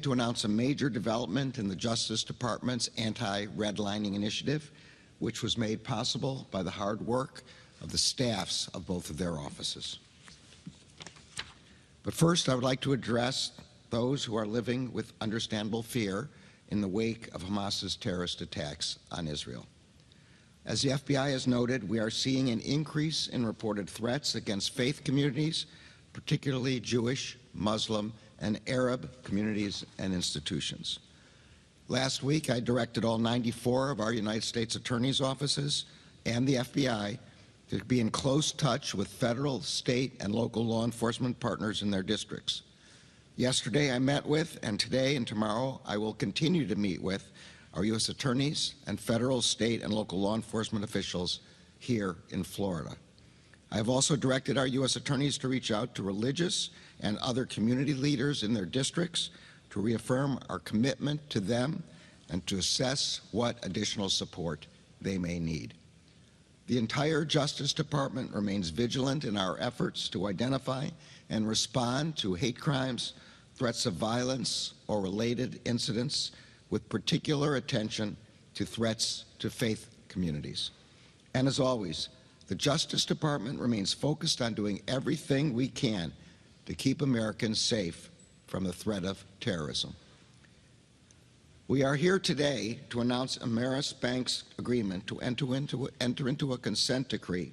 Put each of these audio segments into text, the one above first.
to announce a major development in the Justice Department's anti-redlining initiative, which was made possible by the hard work of the staffs of both of their offices. But first, I would like to address those who are living with understandable fear in the wake of Hamas's terrorist attacks on Israel. As the FBI has noted, we are seeing an increase in reported threats against faith communities, particularly Jewish, Muslim, and Arab communities and institutions. Last week, I directed all 94 of our United States attorneys' offices and the FBI to be in close touch with federal, state, and local law enforcement partners in their districts. Yesterday, I met with, and today and tomorrow, I will continue to meet with our U.S. attorneys and federal, state, and local law enforcement officials here in Florida. I have also directed our U.S. attorneys to reach out to religious and other community leaders in their districts to reaffirm our commitment to them and to assess what additional support they may need. The entire Justice Department remains vigilant in our efforts to identify and respond to hate crimes, threats of violence, or related incidents, with particular attention to threats to faith communities. And as always, the Justice Department remains focused on doing everything we can to keep Americans safe from the threat of terrorism. We are here today to announce Ameris Bank's agreement to enter into a consent decree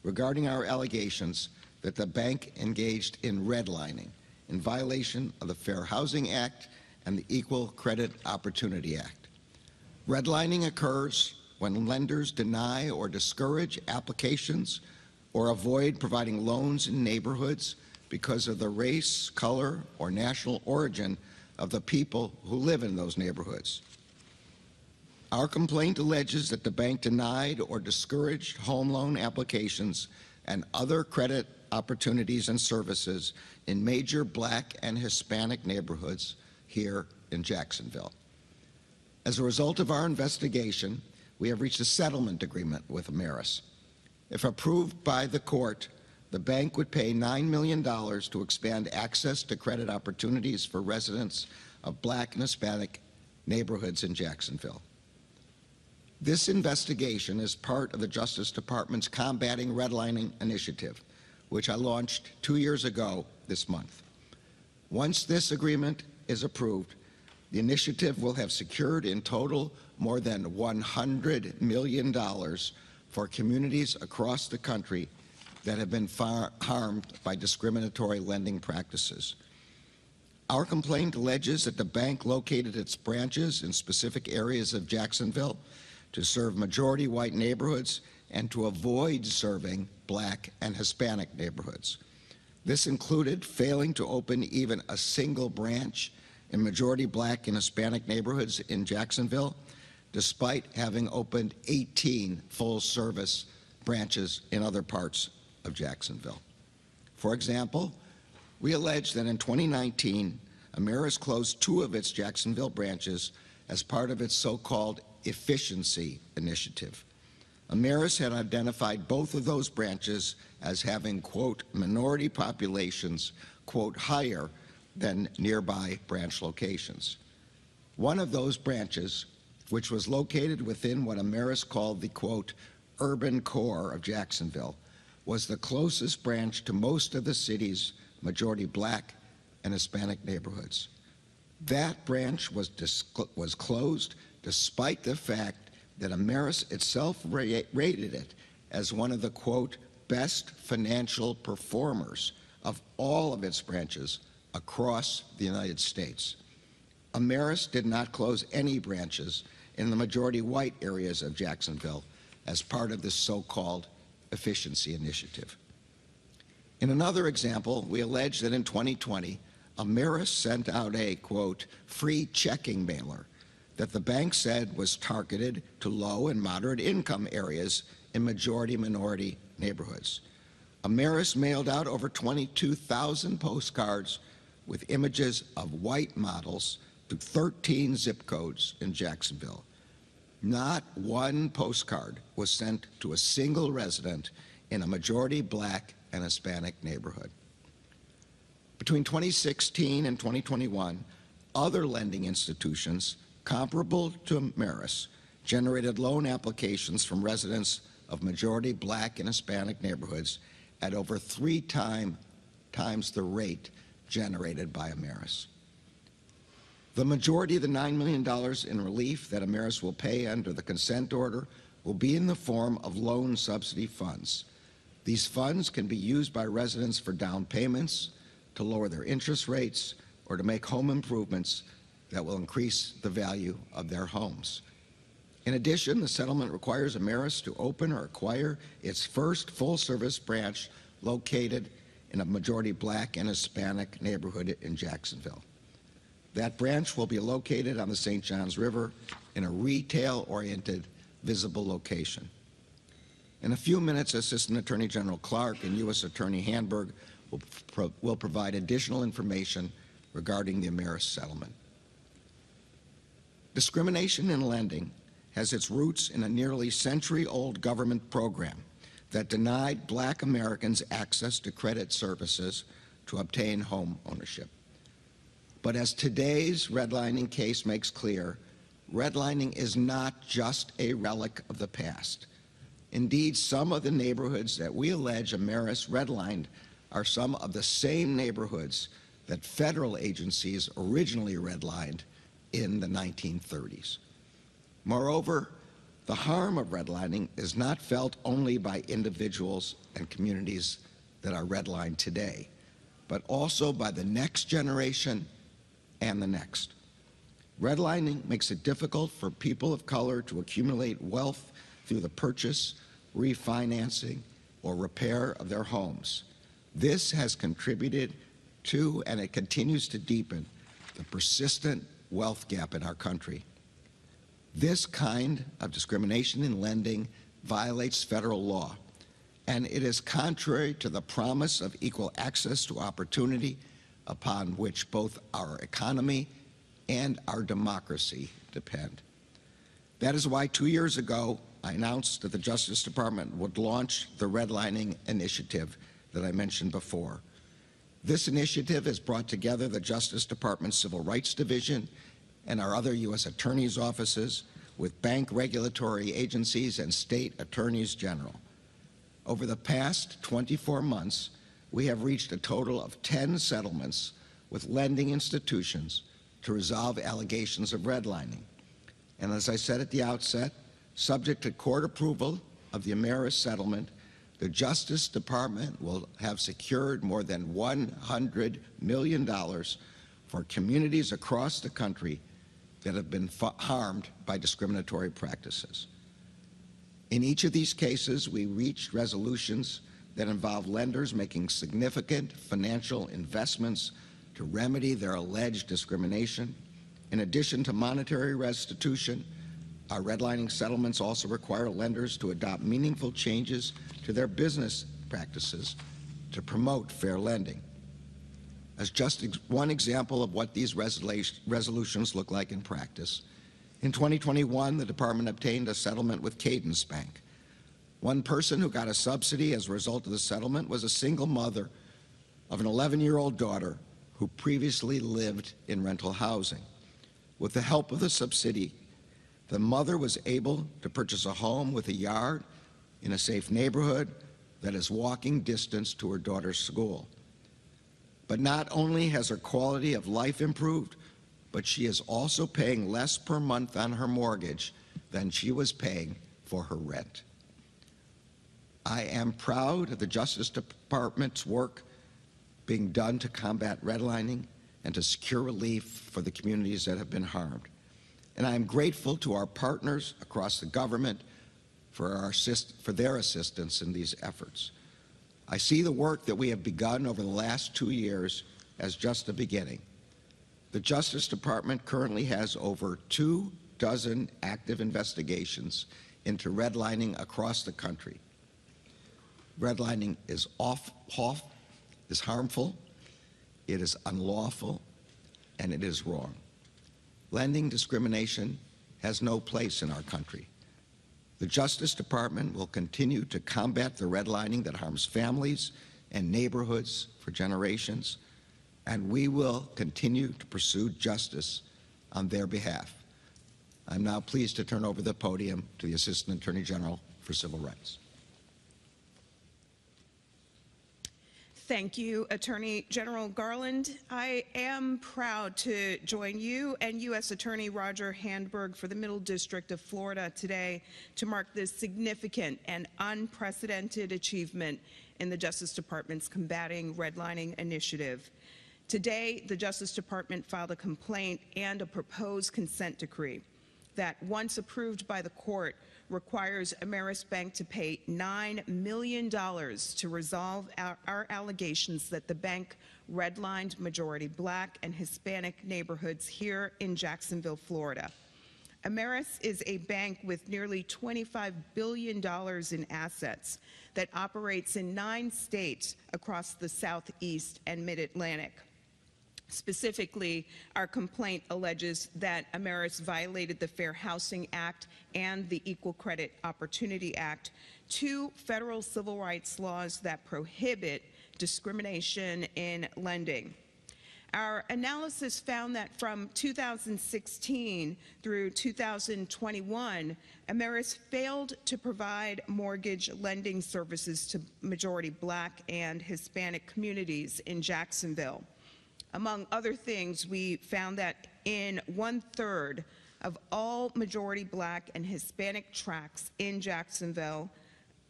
regarding our allegations that the bank engaged in redlining in violation of the Fair Housing Act and the Equal Credit Opportunity Act. Redlining occurs when lenders deny or discourage applications or avoid providing loans in neighborhoods because of the race, color, or national origin of the people who live in those neighborhoods. Our complaint alleges that the bank denied or discouraged home loan applications and other credit opportunities and services in major Black and Hispanic neighborhoods here in Jacksonville. As a result of our investigation, we have reached a settlement agreement with Ameris. If approved by the court, the bank would pay $9 million to expand access to credit opportunities for residents of Black and Hispanic neighborhoods in Jacksonville. This investigation is part of the Justice Department's Combating Redlining initiative, which I launched 2 years ago this month. Once this agreement is approved, the initiative will have secured in total more than $100 million for communities across the country that have been harmed by discriminatory lending practices. Our complaint alleges that the bank located its branches in specific areas of Jacksonville to serve majority white neighborhoods and to avoid serving Black and Hispanic neighborhoods. This included failing to open even a single branch in majority Black and Hispanic neighborhoods in Jacksonville, despite having opened 18 full-service branches in other parts of Jacksonville. For example, we allege that in 2019, Ameris closed 2 of its Jacksonville branches as part of its so-called efficiency initiative. Ameris had identified both of those branches as having, quote, minority populations, quote, higher than nearby branch locations. One of those branches, which was located within what Ameris called the, quote, urban core of Jacksonville, was the closest branch to most of the city's majority Black and Hispanic neighborhoods. That branch was closed despite the fact that Ameris itself rated it as one of the, quote, best financial performers of all of its branches across the United States. Ameris did not close any branches in the majority white areas of Jacksonville as part of this so-called efficiency initiative. In another example, we allege that in 2020, Ameris sent out a, quote, free checking mailer that the bank said was targeted to low and moderate income areas in majority minority neighborhoods. Ameris mailed out over 22,000 postcards with images of white models to 13 zip codes in Jacksonville. Not one postcard was sent to a single resident in a majority Black and Hispanic neighborhood. Between 2016 and 2021, other lending institutions comparable to Ameris generated loan applications from residents of majority Black and Hispanic neighborhoods at over 3 times the rate generated by Ameris. The majority of the $9 million in relief that Ameris will pay under the consent order will be in the form of loan subsidy funds. These funds can be used by residents for down payments, to lower their interest rates, or to make home improvements that will increase the value of their homes. In addition, the settlement requires Ameris to open or acquire its first full-service branch located in a majority Black and Hispanic neighborhood in Jacksonville. That branch will be located on the St. Johns River in a retail-oriented, visible location. In a few minutes, Assistant Attorney General Clark and U.S. Attorney Handberg will provide additional information regarding the Ameris settlement. Discrimination in lending has its roots in a nearly century-old government program that denied Black Americans access to credit services to obtain home ownership. But as today's redlining case makes clear, redlining is not just a relic of the past. Indeed, some of the neighborhoods that we allege Ameris redlined are some of the same neighborhoods that federal agencies originally redlined in the 1930s. Moreover, the harm of redlining is not felt only by individuals and communities that are redlined today, but also by the next generation and the next. Redlining makes it difficult for people of color to accumulate wealth through the purchase, refinancing, or repair of their homes. This has contributed to, and it continues to deepen, the persistent wealth gap in our country. This kind of discrimination in lending violates federal law, and it is contrary to the promise of equal access to opportunity upon which both our economy and our democracy depend. That is why 2 years ago, I announced that the Justice Department would launch the Redlining Initiative that I mentioned before. This initiative has brought together the Justice Department's Civil Rights Division and our other U.S. attorneys' offices with bank regulatory agencies and state attorneys general. Over the past 24 months, we have reached a total of 10 settlements with lending institutions to resolve allegations of redlining. And as I said at the outset, subject to court approval of the Ameris settlement, the Justice Department will have secured more than $100 million for communities across the country that have been harmed by discriminatory practices. In each of these cases, we reached resolutions that involve lenders making significant financial investments to remedy their alleged discrimination. In addition to monetary restitution, our redlining settlements also require lenders to adopt meaningful changes to their business practices to promote fair lending. As just one example of what these resolutions look like in practice, in 2021, the department obtained a settlement with Cadence Bank. One person who got a subsidy as a result of the settlement was a single mother of an 11-year-old daughter who previously lived in rental housing. With the help of the subsidy, the mother was able to purchase a home with a yard in a safe neighborhood that is walking distance to her daughter's school. But not only has her quality of life improved, but she is also paying less per month on her mortgage than she was paying for her rent. I am proud of the Justice Department's work being done to combat redlining and to secure relief for the communities that have been harmed. And I am grateful to our partners across the government for their assistance in these efforts. I see the work that we have begun over the last 2 years as just the beginning. The Justice Department currently has over 24 active investigations into redlining across the country. Redlining is harmful, it is unlawful, and it is wrong. Lending discrimination has no place in our country. The Justice Department will continue to combat the redlining that harms families and neighborhoods for generations. and we will continue to pursue justice on their behalf. I'm now pleased to turn over the podium to the Assistant Attorney General for Civil Rights. Thank you, Attorney General Garland. I am proud to join you and U.S. Attorney Roger Handberg for the Middle District of Florida today to mark this significant and unprecedented achievement in the Justice Department's Combating Redlining initiative. Today, the Justice Department filed a complaint and a proposed consent decree that, once approved by the court, requires Ameris Bank to pay $9 million to resolve our allegations that the bank redlined majority Black and Hispanic neighborhoods here in Jacksonville, Florida. Ameris is a bank with nearly $25 billion in assets that operates in 9 states across the Southeast and Mid-Atlantic. Specifically, our complaint alleges that Ameris violated the Fair Housing Act and the Equal Credit Opportunity Act, 2 federal civil rights laws that prohibit discrimination in lending. Our analysis found that from 2016 through 2021, Ameris failed to provide mortgage lending services to majority Black and Hispanic communities in Jacksonville. Among other things, we found that in 1/3 of all majority Black and Hispanic tracts in Jacksonville,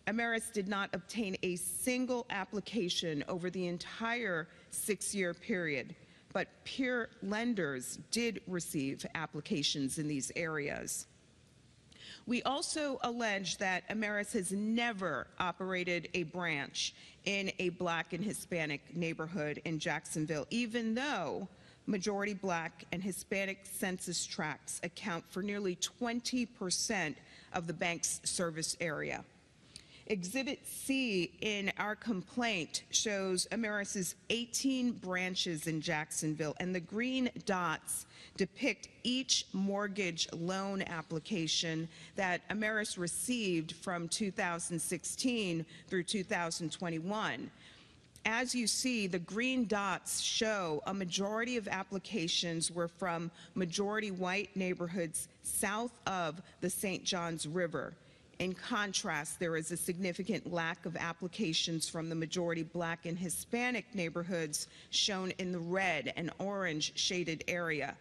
Ameris did not obtain a single application over the entire 6-year period, but peer lenders did receive applications in these areas. We also allege that Ameris has never operated a branch in a Black and Hispanic neighborhood in Jacksonville, even though majority Black and Hispanic census tracts account for nearly 20% of the bank's service area. Exhibit C in our complaint shows Ameris's 18 branches in Jacksonville, and the green dots depict each mortgage loan application that Ameris received from 2016 through 2021. As you see, the green dots show a majority of applications were from majority white neighborhoods south of the St. Johns River. In contrast, there is a significant lack of applications from the majority Black and Hispanic neighborhoods shown in the red and orange shaded area,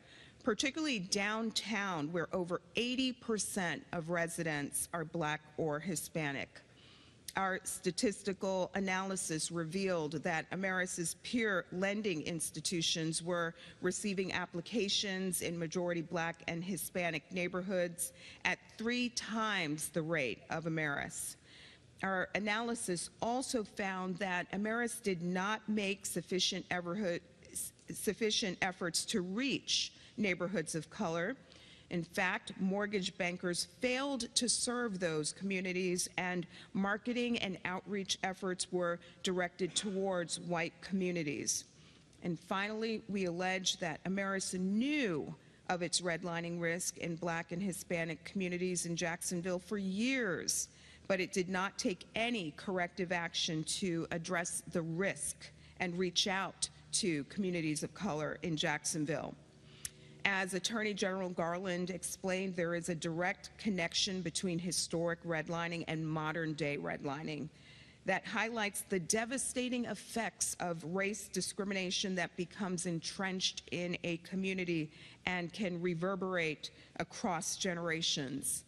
particularly downtown, where over 80% of residents are Black or Hispanic. Our statistical analysis revealed that Ameris's peer lending institutions were receiving applications in majority Black and Hispanic neighborhoods at 3 times the rate of Ameris. Our analysis also found that Ameris did not make sufficient efforts to reach neighborhoods of color. In fact, mortgage bankers failed to serve those communities, and marketing and outreach efforts were directed towards white communities. And finally, we allege that Ameris knew of its redlining risk in Black and Hispanic communities in Jacksonville for years, but it did not take any corrective action to address the risk and reach out to communities of color in Jacksonville. As Attorney General Garland explained, there is a direct connection between historic redlining and modern-day redlining that highlights the devastating effects of race discrimination that becomes entrenched in a community and can reverberate across generations.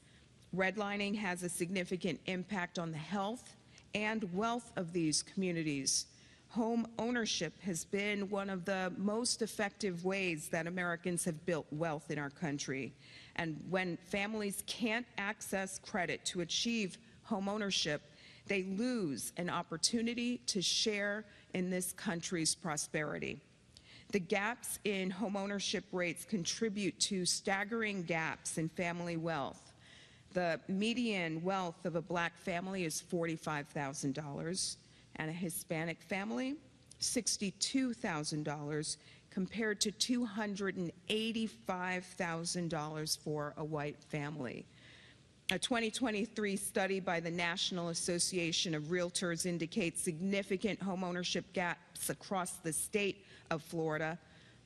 Redlining has a significant impact on the health and wealth of these communities. Home ownership has been one of the most effective ways that Americans have built wealth in our country. And when families can't access credit to achieve home ownership, they lose an opportunity to share in this country's prosperity. The gaps in home ownership rates contribute to staggering gaps in family wealth. The median wealth of a Black family is $45,000. And a Hispanic family, $62,000, compared to $285,000 for a white family. A 2023 study by the National Association of Realtors indicates significant homeownership gaps facts across the state of Florida.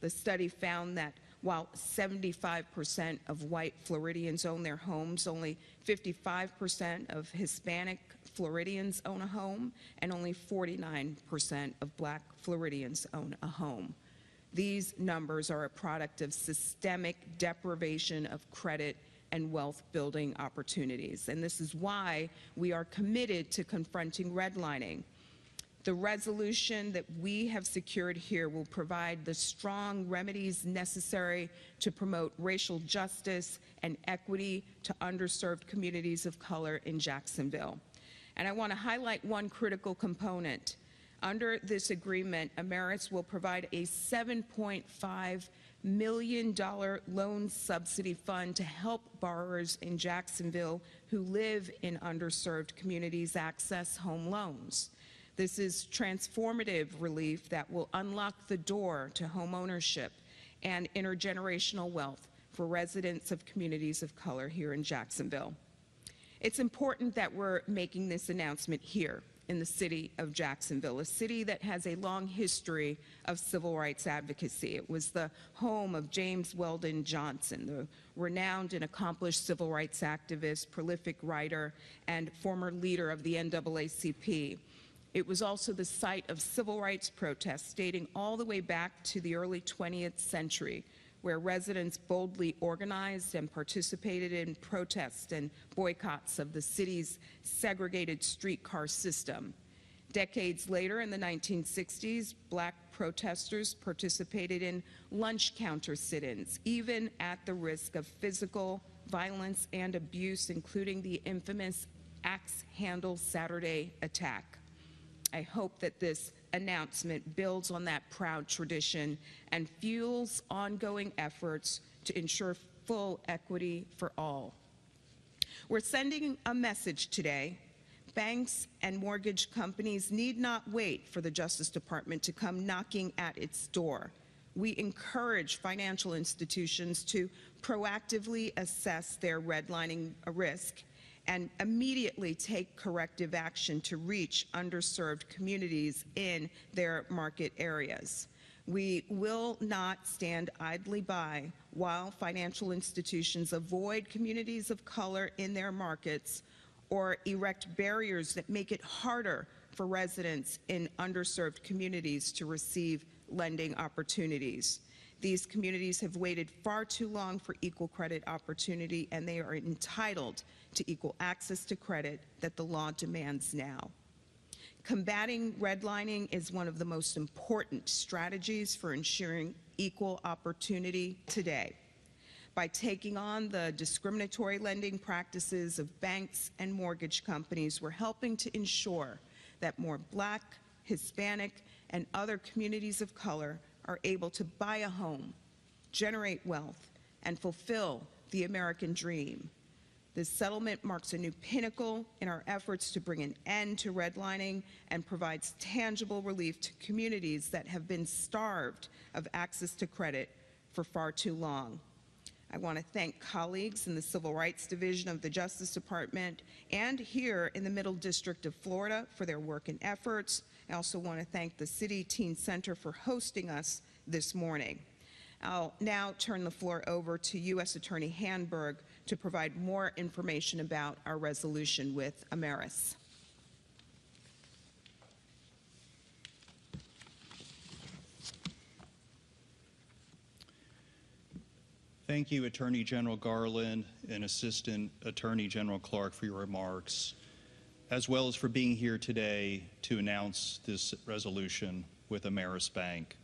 The study found that while 75% of white Floridians own their homes, only 55% of Hispanic Floridians own a home, and only 49% of black Floridians own a home. These numbers are a product of systemic deprivation of credit and wealth building opportunities. And this is why we are committed to confronting redlining. The resolution that we have secured here will provide the strong remedies necessary to promote racial justice and equity to underserved communities of color in Jacksonville. And I want to highlight one critical component. Under this agreement, Ameris will provide a $7.5 million loan subsidy fund to help borrowers in Jacksonville who live in underserved communities access home loans. This is transformative relief that will unlock the door to home ownership and intergenerational wealth for residents of communities of color here in Jacksonville. It's important that we're making this announcement here in the city of Jacksonville, a city that has a long history of civil rights advocacy. It was the home of James Weldon Johnson, the renowned and accomplished civil rights activist, prolific writer, and former leader of the NAACP. It was also the site of civil rights protests dating all the way back to the early 20th century, where residents boldly organized and participated in protests and boycotts of the city's segregated streetcar system. Decades later, in the 1960s, black protesters participated in lunch counter sit-ins, even at the risk of physical violence and abuse, including the infamous Axe Handle Saturday attack. I hope that this announcement builds on that proud tradition and fuels ongoing efforts to ensure full equity for all. We're sending a message today. Banks and mortgage companies need not wait for the Justice Department to come knocking at its door. We encourage financial institutions to proactively assess their redlining risk and immediately take corrective action to reach underserved communities in their market areas. We will not stand idly by while financial institutions avoid communities of color in their markets or erect barriers that make it harder for residents in underserved communities to receive lending opportunities. These communities have waited far too long for equal credit opportunity, and they are entitled to equal access to credit that the law demands now. Combating redlining is one of the most important strategies for ensuring equal opportunity today. By taking on the discriminatory lending practices of banks and mortgage companies, we're helping to ensure that more Black, Hispanic, and other communities of color are able to buy a home, generate wealth, and fulfill the American dream. This settlement marks a new pinnacle in our efforts to bring an end to redlining and provides tangible relief to communities that have been starved of access to credit for far too long. I want to thank colleagues in the Civil Rights Division of the Justice Department and here in the Middle District of Florida for their work and efforts. I also want to thank the City Teen Center for hosting us this morning. I'll now turn the floor over to U.S. Attorney Handberg to provide more information about our resolution with Ameris. Thank you, Attorney General Garland and Assistant Attorney General Clark, for your remarks, as well as for being here today to announce this resolution with Ameris Bank.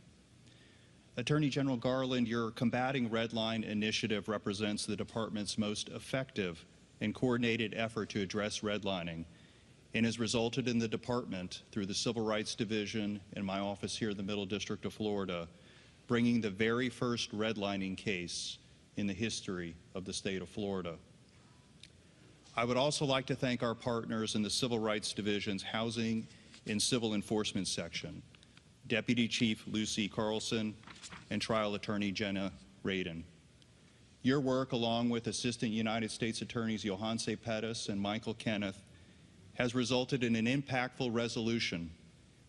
Attorney General Garland, your Combating Redline initiative represents the department's most effective and coordinated effort to address redlining and has resulted in the department, through the Civil Rights Division and my office here in the Middle District of Florida, bringing the very first redlining case in the history of the state of Florida. I would also like to thank our partners in the Civil Rights Division's Housing and Civil Enforcement Section, Deputy Chief Lucy Carlson and Trial Attorney Jenna Radin. Your work, along with Assistant United States Attorneys Johanse Pettis and Michael Kenneth, has resulted in an impactful resolution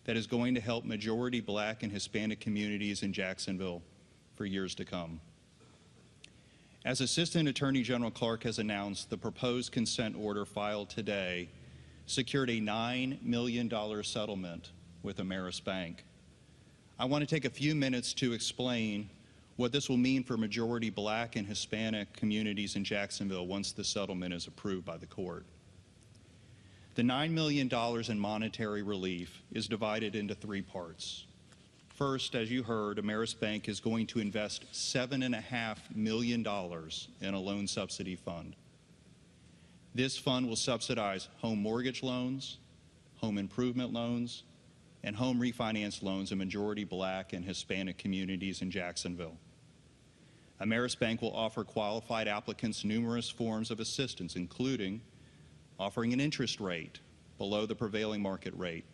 that is going to help majority Black and Hispanic communities in Jacksonville for years to come. As Assistant Attorney General Clark has announced, the proposed consent order filed today secured a $9 million settlement with Ameris Bank. I want to take a few minutes to explain what this will mean for majority Black and Hispanic communities in Jacksonville once the settlement is approved by the court. The $9 million in monetary relief is divided into three parts. First, as you heard, Ameris Bank is going to invest $7.5 million in a loan subsidy fund. This fund will subsidize home mortgage loans, home improvement loans, and home refinance loans in majority Black and Hispanic communities in Jacksonville. Ameris Bank will offer qualified applicants numerous forms of assistance, including offering an interest rate below the prevailing market rate,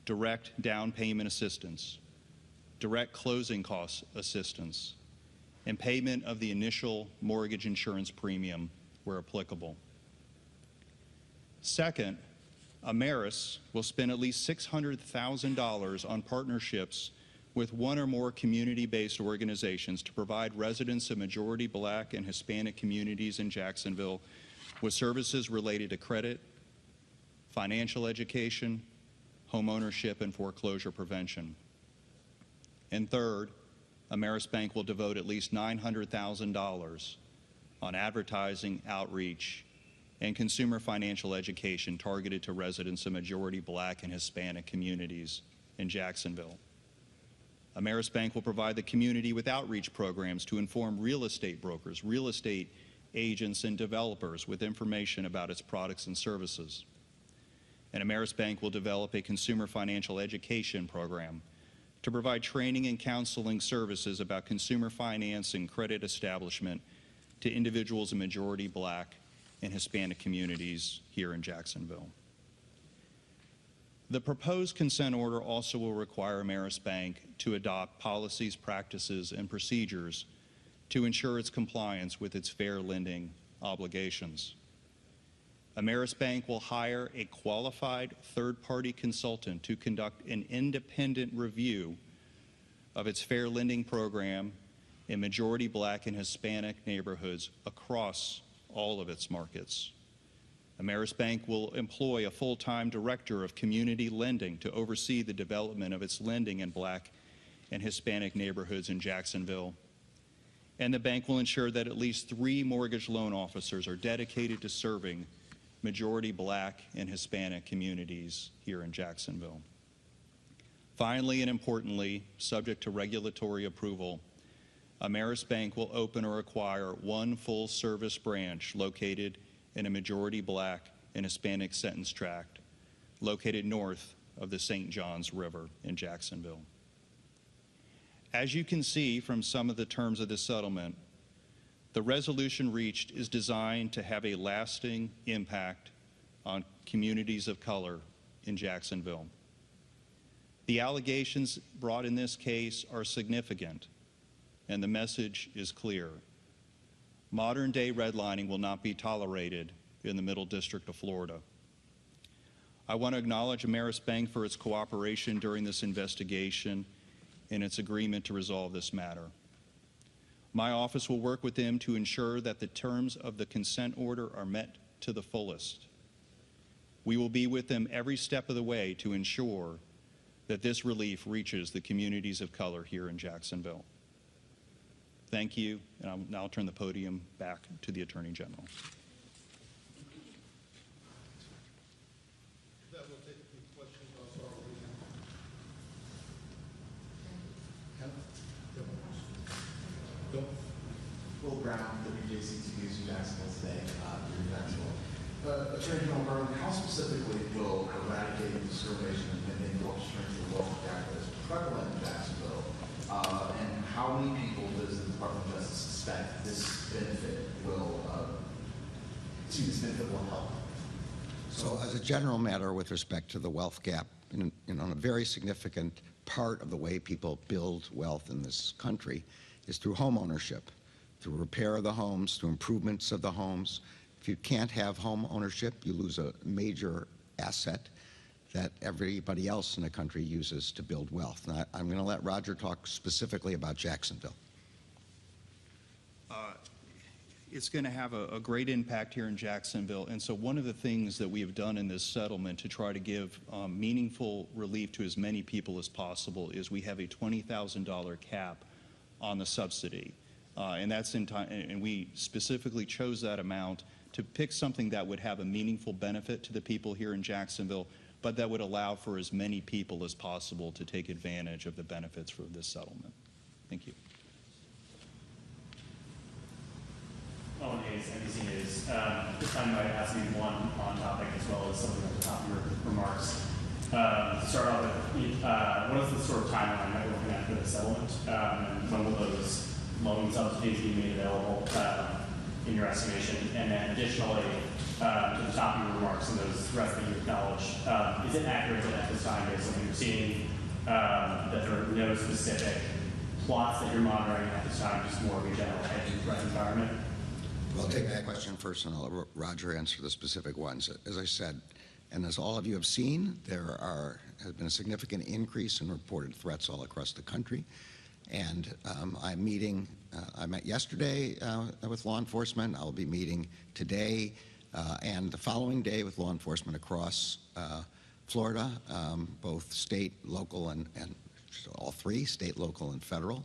direct down payment assistance, direct closing cost assistance, and payment of the initial mortgage insurance premium where applicable. Second, Ameris will spend at least $600,000 on partnerships with one or more community-based organizations to provide residents of majority Black and Hispanic communities in Jacksonville with services related to credit, financial education, home ownership, and foreclosure prevention. And third, Ameris Bank will devote at least $900,000 on advertising, outreach, and consumer financial education targeted to residents of majority Black and Hispanic communities in Jacksonville. Ameris Bank will provide the community with outreach programs to inform real estate brokers, real estate agents, and developers with information about its products and services. And Ameris Bank will develop a consumer financial education program to provide training and counseling services about consumer finance and credit establishment to individuals in majority Black and Hispanic communities here in Jacksonville. The proposed consent order also will require Ameris Bank to adopt policies, practices, and procedures to ensure its compliance with its fair lending obligations. Ameris Bank will hire a qualified third-party consultant to conduct an independent review of its fair lending program in majority Black and Hispanic neighborhoods across all of its markets. Ameris Bank will employ a full-time director of community lending to oversee the development of its lending in Black and Hispanic neighborhoods in Jacksonville. And the bank will ensure that at least 3 mortgage loan officers are dedicated to serving majority Black and Hispanic communities here in Jacksonville. Finally and importantly, subject to regulatory approval, Ameris Bank will open or acquire 1 full-service branch located in a majority Black and Hispanic census tract located north of the St. Johns River in Jacksonville. As you can see from some of the terms of this settlement, the resolution reached is designed to have a lasting impact on communities of color in Jacksonville. The allegations brought in this case are significant, and the message is clear. Modern-day redlining will not be tolerated in the Middle District of Florida. I want to acknowledge Ameris Bank for its cooperation during this investigation and its agreement to resolve this matter. My office will work with them to ensure that the terms of the consent order are met to the fullest. We will be with them every step of the way to ensure that this relief reaches the communities of color here in Jacksonville. Thank you, and I'll now turn the podium back to the Attorney General. That will take a few questions. Will Brown, WJCT's in Jacksonville today, your credential. Attorney General Garland, how specifically will eradicating discrimination and enforce strength of the wealth gap that is prevalent in Jacksonville? And how many people does the Department of Justice suspect this benefit will help? So as a general matter with respect to the wealth gap, a very significant part of the way people build wealth in this country is through home ownership, through repair of the homes, through improvements of the homes. If you can't have home ownership, you lose a major asset that everybody else in the country uses to build wealth. Now, I'm going to let Roger talk specifically about Jacksonville. It's going to have a great impact here in Jacksonville. And so one of the things that we have done in this settlement to try to give meaningful relief to as many people as possible is we have a $20,000 cap on the subsidy. And that's in time, and we specifically chose that amount to pick something that would have a meaningful benefit to the people here in Jacksonville, but that would allow for as many people as possible to take advantage of the benefits for this settlement. Thank you. Owen Hayes, NBC News. This time I'd ask you one on topic as well as something at the top of your remarks. To start off with, what is the sort of timeline that we're looking at for the settlement? And when will those loan subsidies be made available in your estimation? And then additionally, to the top of your remarks and those rest that you acknowledged, is it accurate that at this time, based on what you're seeing, that there are no specific plots that you're monitoring at this time, just more of a general hedging threat environment? Well, I'll take that question first, and I'll let Roger answer the specific ones. As I said, and as all of you have seen, there has been a significant increase in reported threats all across the country. And I met yesterday with law enforcement. I'll be meeting today and the following day with law enforcement across Florida, both state, local, and all three, state, local, and federal,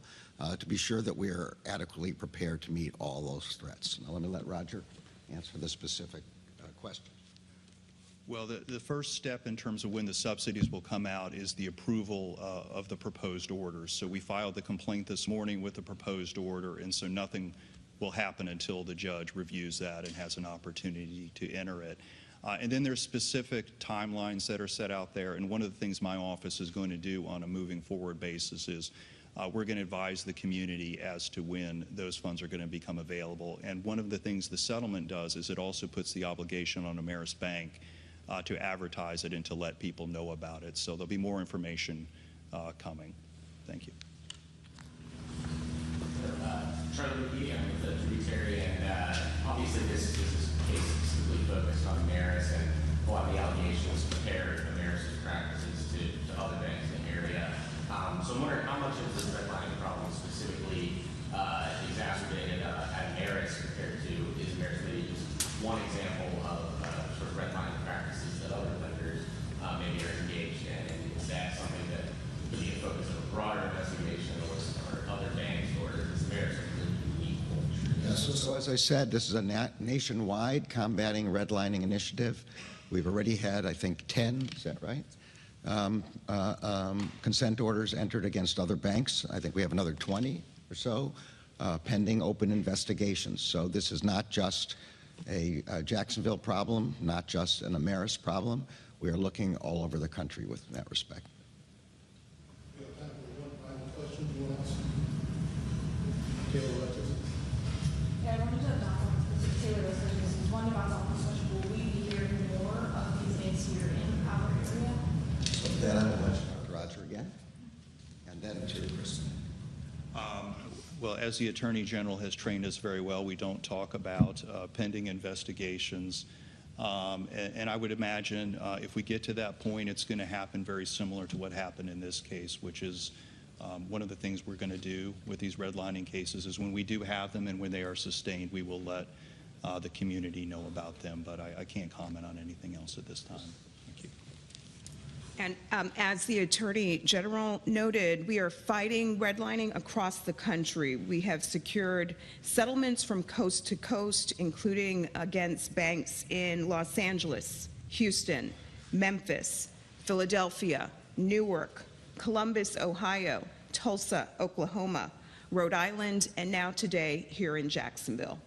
to be sure that we are adequately prepared to meet all those threats. Now let me let Roger answer the specific question. Well, the first step in terms of when the subsidies will come out is the approval of the proposed orders. So we filed the complaint this morning with the proposed order, and so nothing will happen until the judge reviews that and has an opportunity to enter it. And then there's specific timelines that are set out there, and one of the things my office is going to do on a moving forward basis is we're going to advise the community as to when those funds are going to become available. And one of the things the settlement does is it also puts the obligation on Ameris Bank to advertise it and to let people know about it. So there'll be more information coming. Thank you. Charlie McGee, I'm with the tributary, and obviously this case is specifically focused on Ameris, and a lot of the allegations compared Ameris' practices to other banks in the area. So I'm wondering how much of this redlining problem specifically exacerbated at Ameris compared to is Ameris maybe just one example of sort of redlining practices that other lenders maybe are engaged in, and is that something that could be a focus of a broader investigation or other banks, or is Ameris unique? So as I said, this is a nationwide combating redlining initiative. We've already had, I think, 10, is that right? Consent orders entered against other banks. I think we have another 20 or so pending open investigations. So this is not just a Jacksonville problem, not just an Ameris problem. We are looking all over the country with that respect. We have time for one final question. Do you want to ask? Taylor Rutgers. Yeah, I wanted to Taylor Rutgers. This is one about the question. Will we be hearing more of these things here in our area? Then I will mention Roger again, and then to Kristen. Well, as the Attorney General has trained us very well, we don't talk about pending investigations. And I would imagine if we get to that point, it's going to happen very similar to what happened in this case, which is one of the things we're going to do with these redlining cases is when we do have them and when they are sustained, we will let the community know about them. But I can't comment on anything else at this time. Thank you. And as the Attorney General noted, we are fighting redlining across the country. We have secured settlements from coast to coast, including against banks in Los Angeles, Houston, Memphis, Philadelphia, Newark, Columbus, Ohio, Tulsa, Oklahoma, Rhode Island, and now today here in Jacksonville.